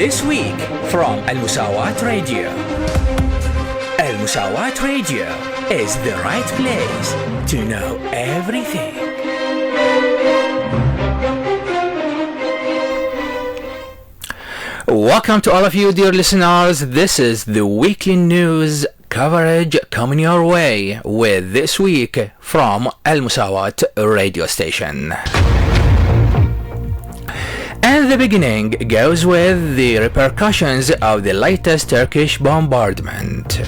This week from AL-Musawat Radio. AL-Musawat Radio is the right place to know everything. Welcome to all of you, dear listeners. This is the weekly news coverage coming your way with This Week from Al-Musawat radio station. And the beginning goes with the repercussions of the latest Turkish bombardment.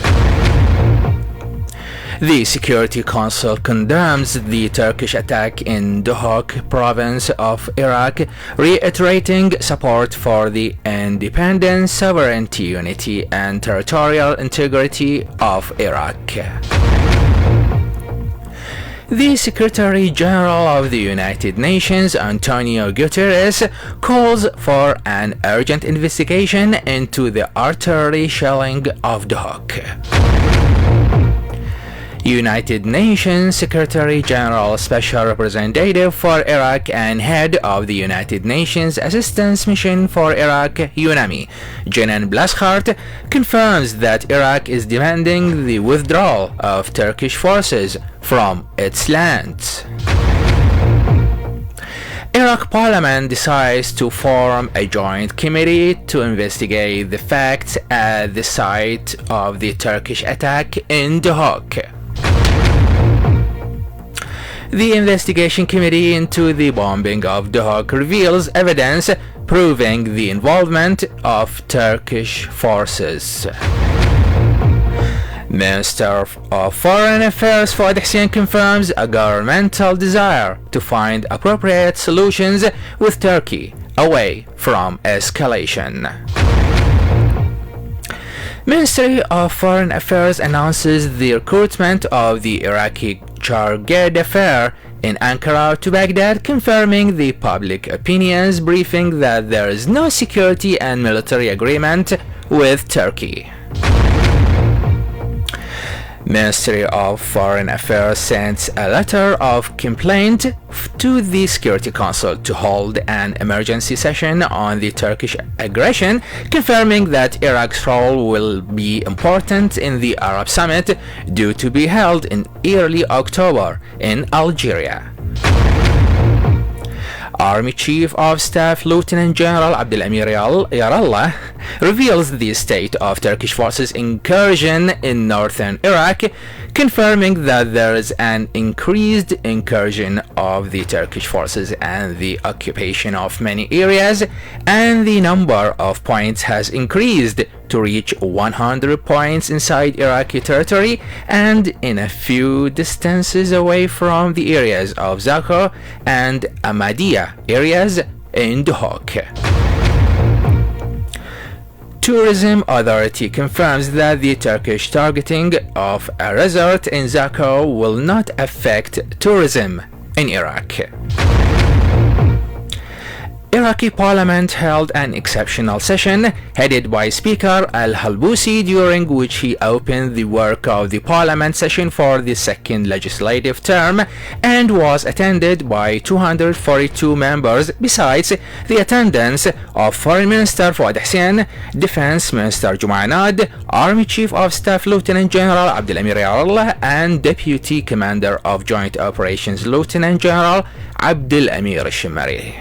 The Security Council condemns the Turkish attack in Duhok province of Iraq, reiterating support for the independence, sovereignty, unity, and territorial integrity of Iraq. The Secretary General of the United Nations, Antonio Guterres, calls for an urgent investigation into the artillery shelling of Duhok. United Nations Secretary General Special Representative for Iraq and Head of the United Nations Assistance Mission for Iraq, UNAMI, Jenan Blashart, confirms that Iraq is demanding the withdrawal of Turkish forces from its lands. Iraq Parliament decides to form a joint committee to investigate the facts at the site of the Turkish attack in Duhok. The investigation committee into the bombing of Duhok reveals evidence proving the involvement of Turkish forces. Minister of Foreign Affairs Fouad Hussein confirms a governmental desire to find appropriate solutions with Turkey away from escalation. Ministry of Foreign Affairs announces the recruitment of the Iraqi Chargé d'Affaires in Ankara to Baghdad, confirming the public opinion's briefing that there is no security and military agreement with Turkey. Ministry of Foreign Affairs sends a letter of complaint to the Security Council to hold an emergency session on the Turkish aggression, confirming that Iraq's role will be important in the Arab Summit due to be held in early October in Algeria. Army Chief of Staff Lieutenant General Abdelamir Yarallah reveals the state of Turkish forces incursion in northern Iraq, confirming that there is an increased incursion of the Turkish forces and the occupation of many areas, and the number of points has increased to reach 100 points inside Iraqi territory and in a few distances away from the areas of Zako and Ahmadiyya areas in Duhok. Tourism Authority confirms that the Turkish targeting of a resort in Zako will not affect tourism in Iraq. Iraqi Parliament held an exceptional session headed by Speaker Al-Halbusi, during which he opened the work of the Parliament session for the second legislative term and was attended by 242 members, besides the attendance of Foreign Minister Fouad Hussein, Defense Minister Jumanad, Army Chief of Staff Lieutenant General Abdelamir Yarallah, and Deputy Commander of Joint Operations Lieutenant General Abdelamir Shimari.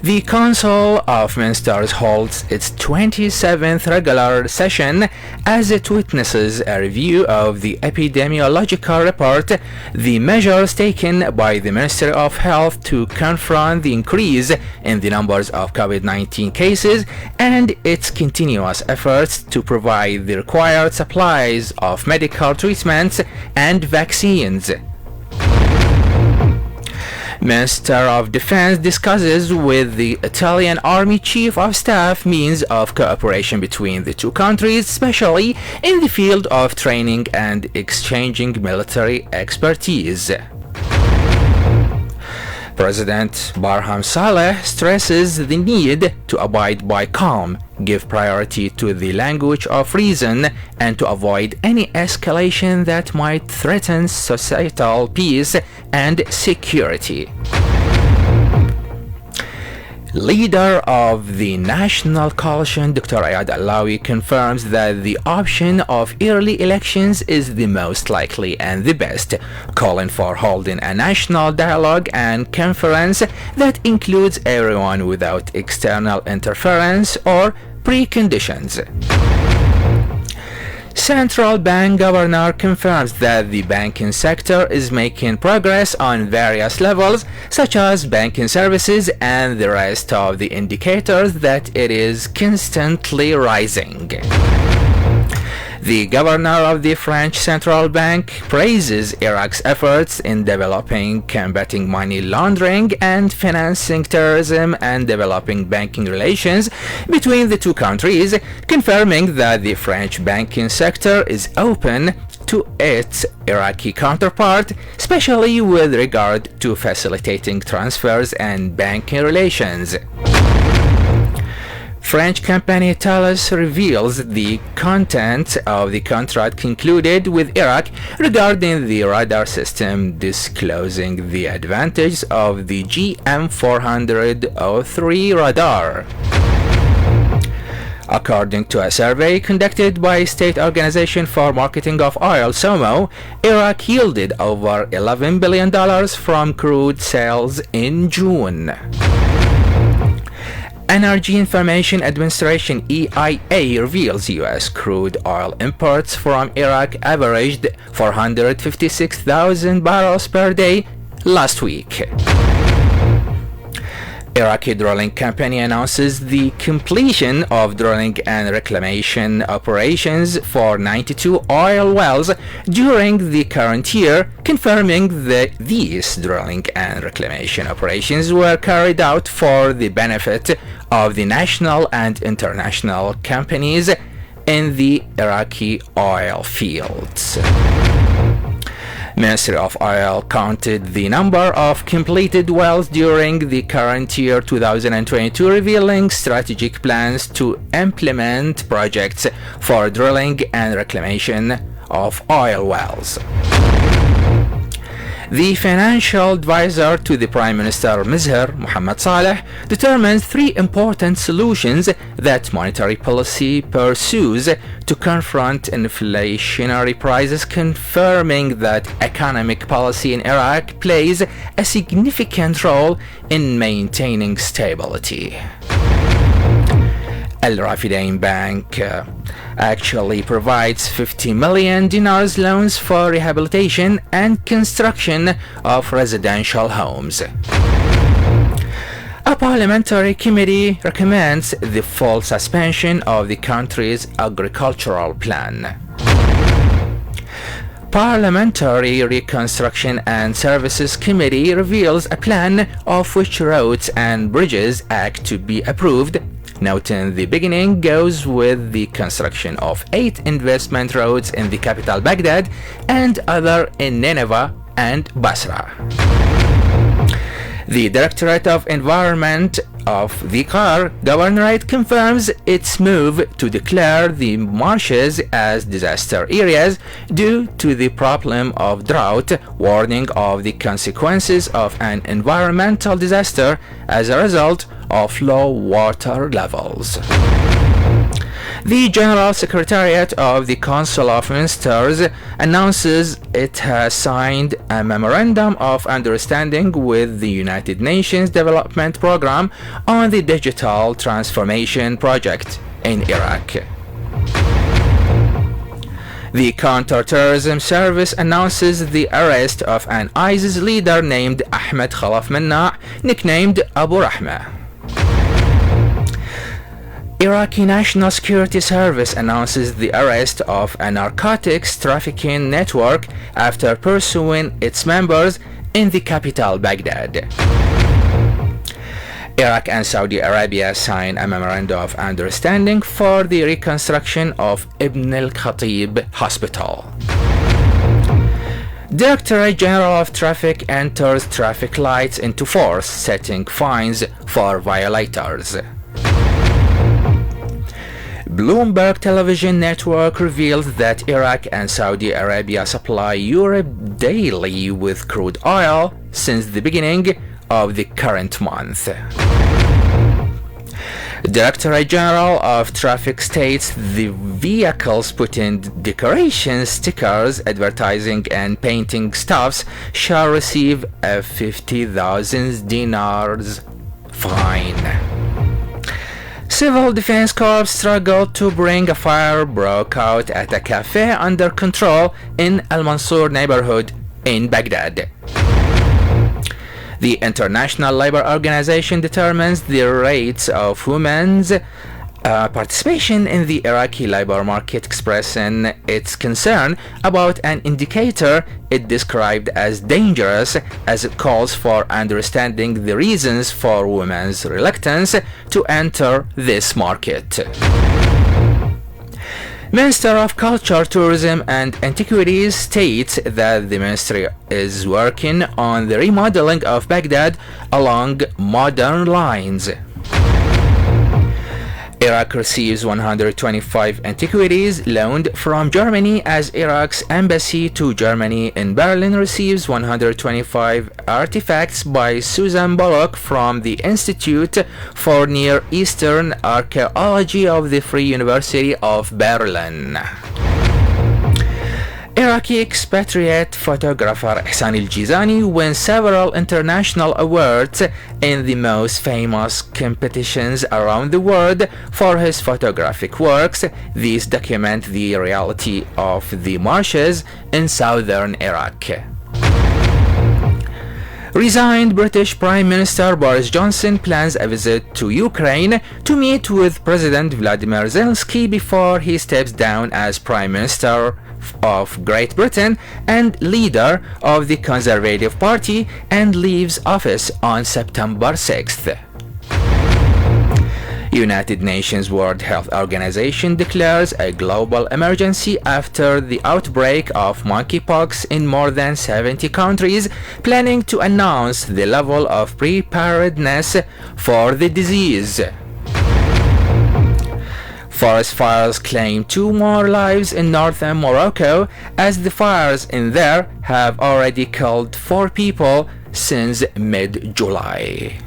The Council of Ministers holds its 27th regular session as it witnesses a review of the epidemiological report, the measures taken by the Ministry of Health to confront the increase in the numbers of COVID-19 cases, and its continuous efforts to provide the required supplies of medical treatments and vaccines. Minister of Defense discusses with the Italian Army Chief of Staff means of cooperation between the two countries, especially in the field of training and exchanging military expertise. President Ahmed Salah stresses the need to abide by calm, give priority to the language of reason, and to avoid any escalation that might threaten societal peace and security. Leader of the National Coalition, Dr. Ayad Alawi, confirms that the option of early elections is the most likely and the best, calling for holding a national dialogue and conference that includes everyone without external interference or preconditions. Central Bank Governor confirms that the banking sector is making progress on various levels, such as banking services and the rest of the indicators, that it is constantly rising. The governor of the French Central Bank praises Iraq's efforts in combating money laundering and financing terrorism and developing banking relations between the two countries, confirming that the French banking sector is open to its Iraqi counterpart, especially with regard to facilitating transfers and banking relations. French company Taif reveals the content of the contract concluded with Iraq regarding the radar system, disclosing the advantages of the GM403 radar. According to a survey conducted by State Organization for Marketing of Oil, SOMO, Iraq yielded over $11 billion from crude sales in June. Energy Information Administration EIA reveals U.S. crude oil imports from Iraq averaged 456,000 barrels per day last week. Iraqi drilling company announces the completion of drilling and reclamation operations for 92 oil wells during the current year, confirming that these drilling and reclamation operations were carried out for the benefit of the national and international companies in the Iraqi oil fields. Ministry of Oil counted the number of completed wells during the current year 2022, revealing strategic plans to implement projects for drilling and reclamation of oil wells. The financial advisor to the Prime Minister Mizhar, Ahmed Salah, determines three important solutions that monetary policy pursues to confront inflationary prices, confirming that economic policy in Iraq plays a significant role in maintaining stability. Al-Rafidain Bank actually provides $50 million loans for rehabilitation and construction of residential homes. A parliamentary committee recommends the full suspension of the country's agricultural plan. Parliamentary Reconstruction and Services Committee reveals a plan of which roads and bridges act to be approved, noting the beginning goes with the construction of 8 investment roads in the capital Baghdad and other in Nineveh and Basra. The Directorate of Environment of the Qatar Governorate confirms its move to declare the marshes as disaster areas due to the problem of drought, warning of the consequences of an environmental disaster as a result of low water levels. The General Secretariat of the Council of Ministers announces it has signed a Memorandum of Understanding with the United Nations Development Programme on the Digital Transformation Project in Iraq. The Counter-Terrorism Service announces the arrest of an ISIS leader named Ahmed Salah, nicknamed Abu Rahma. Iraqi National Security Service announces the arrest of a narcotics trafficking network after pursuing its members in the capital Baghdad. Iraq and Saudi Arabia sign a memorandum of understanding for the reconstruction of Ibn al-Khatib Hospital. Directorate General of Traffic enters traffic lights into force, setting fines for violators. Bloomberg Television Network reveals that Iraq and Saudi Arabia supply Europe daily with crude oil since the beginning of the current month. Directorate General of Traffic states the vehicles putting decoration stickers, advertising and painting stuffs shall receive a 50,000 dinars fine. Civil Defense Corps struggled to bring a fire broke out at a cafe under control in Al-Mansur neighborhood in Baghdad. The International Labour Organization determines the rates of women's participation in the Iraqi labor market, expressing its concern about an indicator it described as dangerous, as it calls for understanding the reasons for women's reluctance to enter this market. Minister of Culture, Tourism and Antiquities states that the ministry is working on the remodeling of Baghdad along modern lines. Iraq receives 125 antiquities loaned from Germany, as Iraq's embassy to Germany in Berlin receives 125 artifacts by Susan Bullock from the Institute for Near Eastern Archaeology of the Free University of Berlin. Iraqi expatriate photographer Ihsan al-Jizani wins several international awards in the most famous competitions around the world for his photographic works. These document the reality of the marshes in southern Iraq. Resigned British Prime Minister Boris Johnson plans a visit to Ukraine to meet with President Vladimir Zelensky before he steps down as Prime Minister of Great Britain and leader of the Conservative Party, and leaves office on September 6th. United Nations World Health Organization declares a global emergency after the outbreak of monkeypox in more than 70 countries, planning to announce the level of preparedness for the disease. Forest fires claim 2 more lives in northern Morocco, as the fires in there have already killed 4 people since mid-July.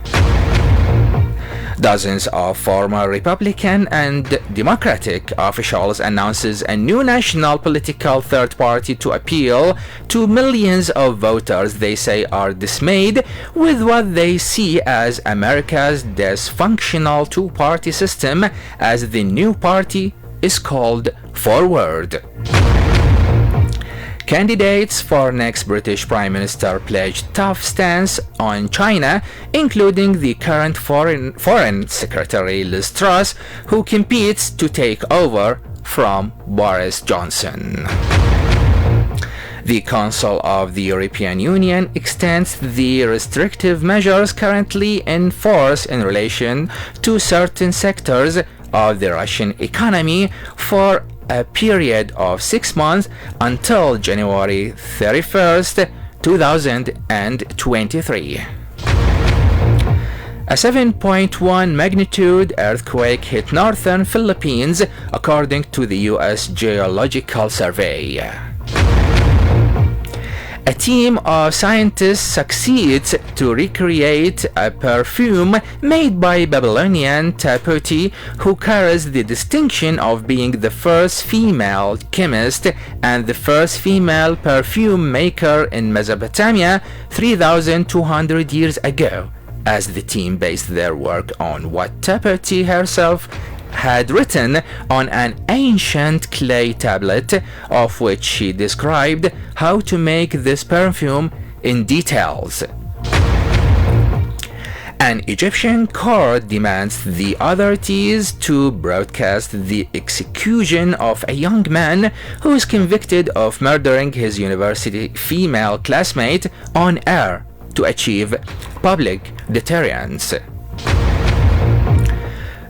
Dozens of former Republican and Democratic officials announces a new national political third party to appeal to millions of voters they say are dismayed with what they see as America's dysfunctional two-party system, as the new party is called Forward. Candidates for next British Prime Minister pledged tough stance on China, including the current Foreign Secretary Liz Truss, who competes to take over from Boris Johnson. The Council of the European Union extends the restrictive measures currently in force in relation to certain sectors of the Russian economy for a period of 6 months until January 31st, 2023. A 7.1 magnitude earthquake hit northern Philippines, according to the U.S. Geological Survey. A team of scientists succeeds to recreate a perfume made by Babylonian Taputi, who carries the distinction of being the first female chemist and the first female perfume maker in Mesopotamia 3,200 years ago, as the team based their work on what Taputi herself had written on an ancient clay tablet, of which she described how to make this perfume in details. An Egyptian court demands the authorities to broadcast the execution of a young man who is convicted of murdering his university female classmate on air to achieve public deterrence.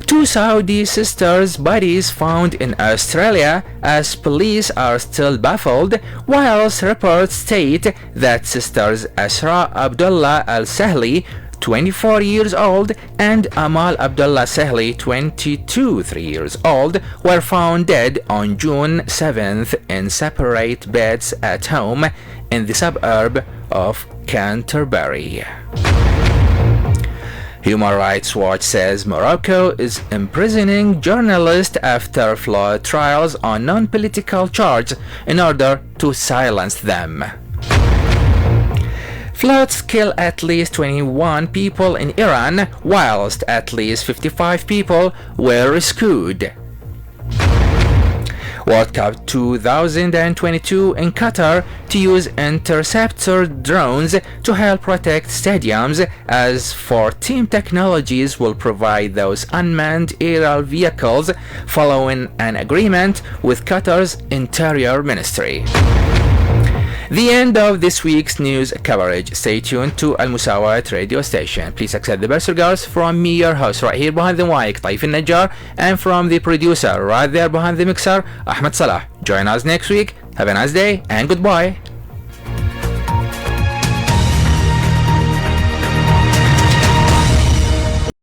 2 Saudi sisters' bodies found in Australia, as police are still baffled, whilst reports state that sisters Asra Abdullah Al-Sahli, 24 years old, and Amal Abdullah Sahli, 3 years old, were found dead on June 7th in separate beds at home in the suburb of Canterbury. Human Rights Watch says Morocco is imprisoning journalists after flawed trials on non-political charges in order to silence them. Floods kill at least 21 people in Iran, whilst at least 55 people were rescued. World Cup 2022 in Qatar to use interceptor drones to help protect stadiums, as 14 technologies will provide those unmanned aerial vehicles following an agreement with Qatar's Interior Ministry. The end of this week's news coverage. Stay tuned to AL-Musawat radio station. Please accept the best regards from me, your host, right here behind the mic, Taif najjar, and from the producer right there behind the mixer, Ahmed Salah. Join us next week. Have a nice day and goodbye.